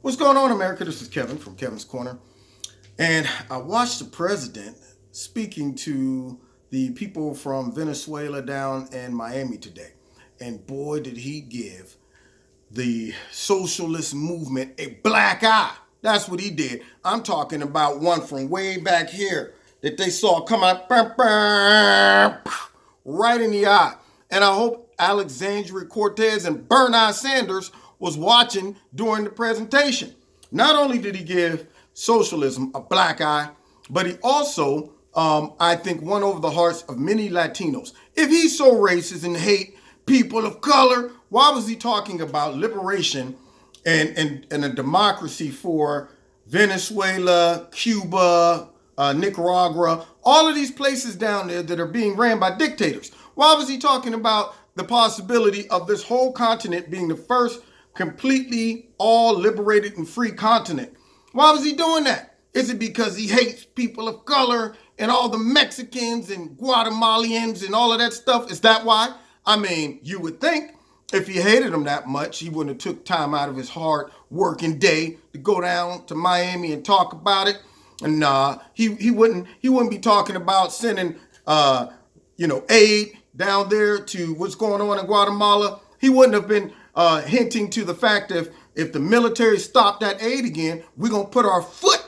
What's going on, America? This is Kevin from Kevin's Corner. And I watched the president speaking to the people from Venezuela down in Miami today. And boy, did he give the socialist movement a black eye. That's what he did. I'm talking about one from way back here that they saw come out right in the eye. And I hope Alexandria Cortez and Bernie Sanders was watching during the presentation. Not only did he give socialism a black eye, but he also, I think, won over the hearts of many Latinos. If he's so racist and hate people of color, why was he talking about liberation and a democracy for Venezuela, Cuba, Nicaragua, all of these places down there that are being ran by dictators? Why was he talking about the possibility of this whole continent being the first completely all liberated and free continent? Why was he doing that? Is it because he hates people of color and all the Mexicans and Guatemalans and all of that stuff? Is that why? I mean, you would think if he hated them that much, he wouldn't have took time out of his hard working day to go down to Miami and talk about it. And he wouldn't be talking about sending aid down there to what's going on in Guatemala. He wouldn't have been hinting to the fact that if the military stopped that aid again, we're going to put our foot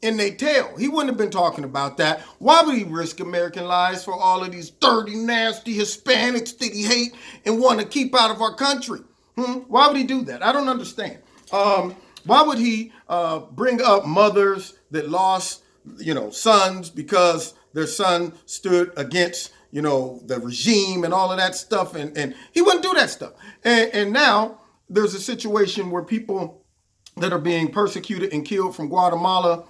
in their tail. He wouldn't have been talking about that. Why would he risk American lives for all of these dirty, nasty Hispanics that he hate and want to keep out of our country? Why would he do that? I don't understand. Why would he bring up mothers that lost, sons because their son stood against, the regime and all of that stuff? And he wouldn't do that stuff. And now there's a situation where people that are being persecuted and killed from Guatemala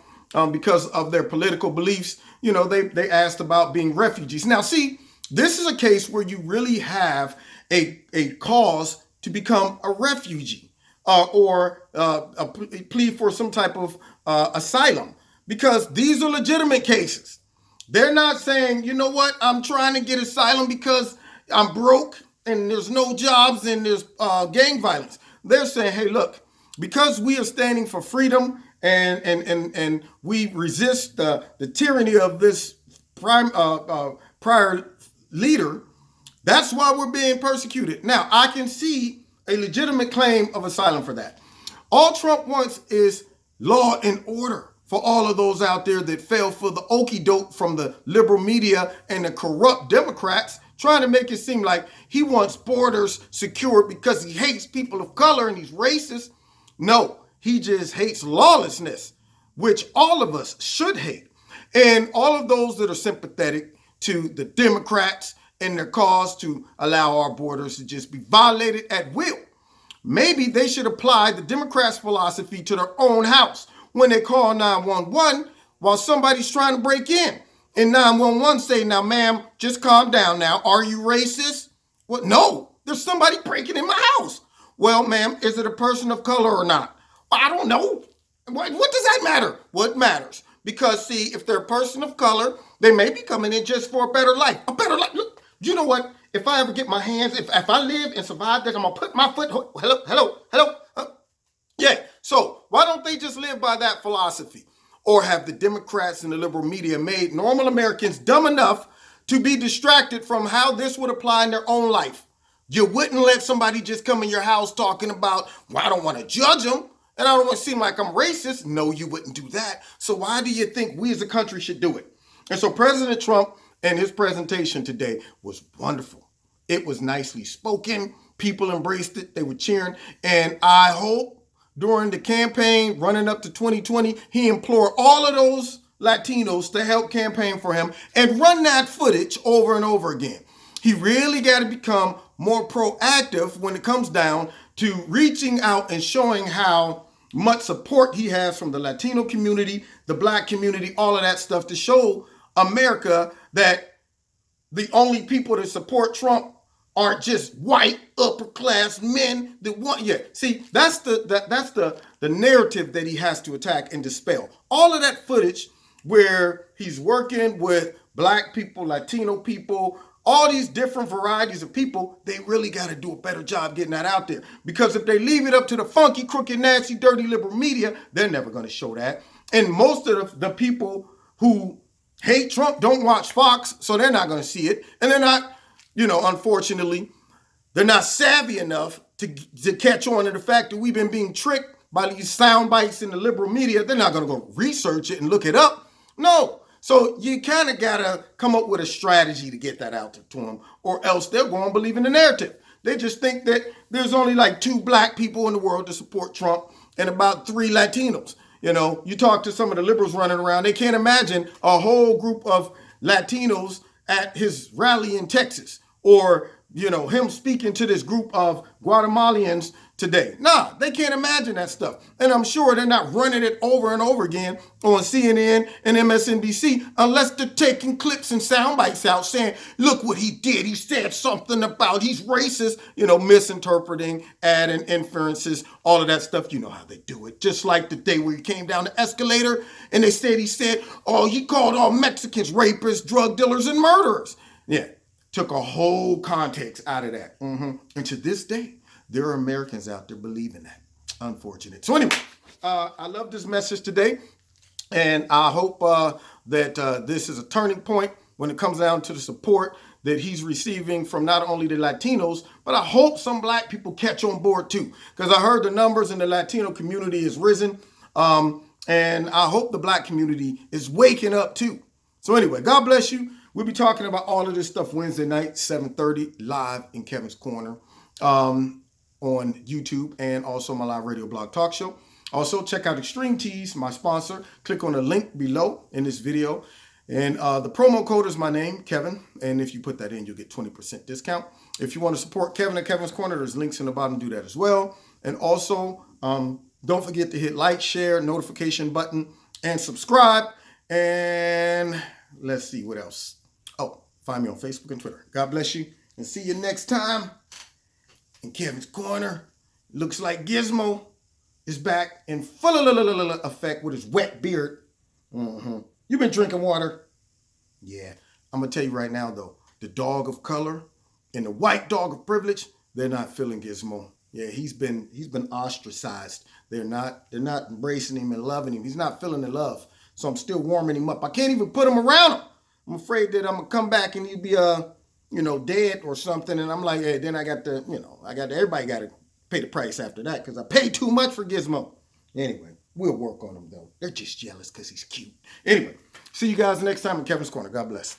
because of their political beliefs, they asked about being refugees. Now, see, this is a case where you really have a cause to become a refugee or a plea for some type of asylum, because these are legitimate cases. They're not saying, you know what, I'm trying to get asylum because I'm broke and there's no jobs and there's gang violence. They're saying, hey, look, because we are standing for freedom and we resist the tyranny of this prior leader, that's why we're being persecuted. Now, I can see a legitimate claim of asylum for that. All Trump wants is law and order for all of those out there that fell for the okie doke from the liberal media and the corrupt Democrats, trying to make it seem like he wants borders secured because he hates people of color and he's racist. No, he just hates lawlessness, which all of us should hate. And all of those that are sympathetic to the Democrats and their cause to allow our borders to just be violated at will, maybe they should apply the Democrats' philosophy to their own house when they call 911 while somebody's trying to break in. And 911 say, now, ma'am, just calm down now. Are you racist? What? No, there's somebody breaking in my house. Well, ma'am, is it a person of color or not? I don't know. What does that matter? What matters? Because, see, if they're a person of color, they may be coming in just for a better life. A better life. Look, you know what? If I ever get my hands, if I live and survive this, I'm going to put my foot, hello. Yeah, so why don't they just live by that philosophy? Or have the Democrats and the liberal media made normal Americans dumb enough to be distracted from how this would apply in their own life? You wouldn't let somebody just come in your house talking about, well, I don't want to judge them and I don't want to seem like I'm racist. No, you wouldn't do that. So why do you think we as a country should do it? And so President Trump and his presentation today was wonderful. It was nicely spoken. People embraced it. They were cheering. And I hope during the campaign running up to 2020, he implored all of those Latinos to help campaign for him and run that footage over and over again. He really got to become more proactive when it comes down to reaching out and showing how much support he has from the Latino community, the Black community, all of that stuff, to show America that the only people that support Trump aren't just white upper class men that want. Yeah, see, that's the narrative that he has to attack and dispel. All of that footage where he's working with Black people, Latino people, all these different varieties of people, they really got to do a better job getting that out there. Because if they leave it up to the funky, crooked, nasty, dirty liberal media, they're never going to show that. And most of the people who hate Trump don't watch Fox, so they're not going to see it. And they're not, unfortunately, they're not savvy enough to catch on to the fact that we've been being tricked by these sound bites in the liberal media. They're not going to go research it and look it up. No. So you kind of got to come up with a strategy to get that out to them, or else they'll go and believe in the narrative. They just think that there's only like 2 black people in the world to support Trump and about 3 Latinos. You talk to some of the liberals running around, they can't imagine a whole group of Latinos at his rally in Texas, or him speaking to this group of Guatemalans today. Nah, they can't imagine that stuff. And I'm sure they're not running it over and over again on CNN and MSNBC unless they're taking clips and sound bites out saying, look what he did. He said something about he's racist, misinterpreting, adding inferences, all of that stuff. You know how they do it. Just like the day where he came down the escalator and he said, oh, he called all Mexicans rapists, drug dealers, and murderers. Yeah. Took a whole context out of that. And to this day, there are Americans out there believing that. Unfortunate. So anyway, I love this message today. And I hope that this is a turning point when it comes down to the support that he's receiving from not only the Latinos, but I hope some black people catch on board too. Because I heard the numbers in the Latino community has risen. And I hope the black community is waking up too. So anyway, God bless you. We'll be talking about all of this stuff Wednesday night, 7:30, live in Kevin's Corner on YouTube and also my live radio blog talk show. Also, check out Extreme Tees, my sponsor. Click on the link below in this video. And the promo code is my name, Kevin. And if you put that in, you'll get 20% discount. If you want to support Kevin at Kevin's Corner, there's links in the bottom. Do that as well. And also, don't forget to hit like, share, notification button, and subscribe. And let's see what else. Oh, find me on Facebook and Twitter. God bless you, and see you next time in Kevin's Corner. Looks like Gizmo is back in full effect with his wet beard. You been drinking water? Yeah. I'm going to tell you right now, though, the dog of color and the white dog of privilege, they're not feeling Gizmo. Yeah, he's been ostracized. They're not embracing him and loving him. He's not feeling the love. So I'm still warming him up. I can't even put him around him. I'm afraid that I'm going to come back and he'd be, dead or something. And I'm like, hey, then everybody got to pay the price after that because I paid too much for Gizmo. Anyway, we'll work on him, though. They're just jealous because he's cute. Anyway, see you guys next time in Kevin's Corner. God bless.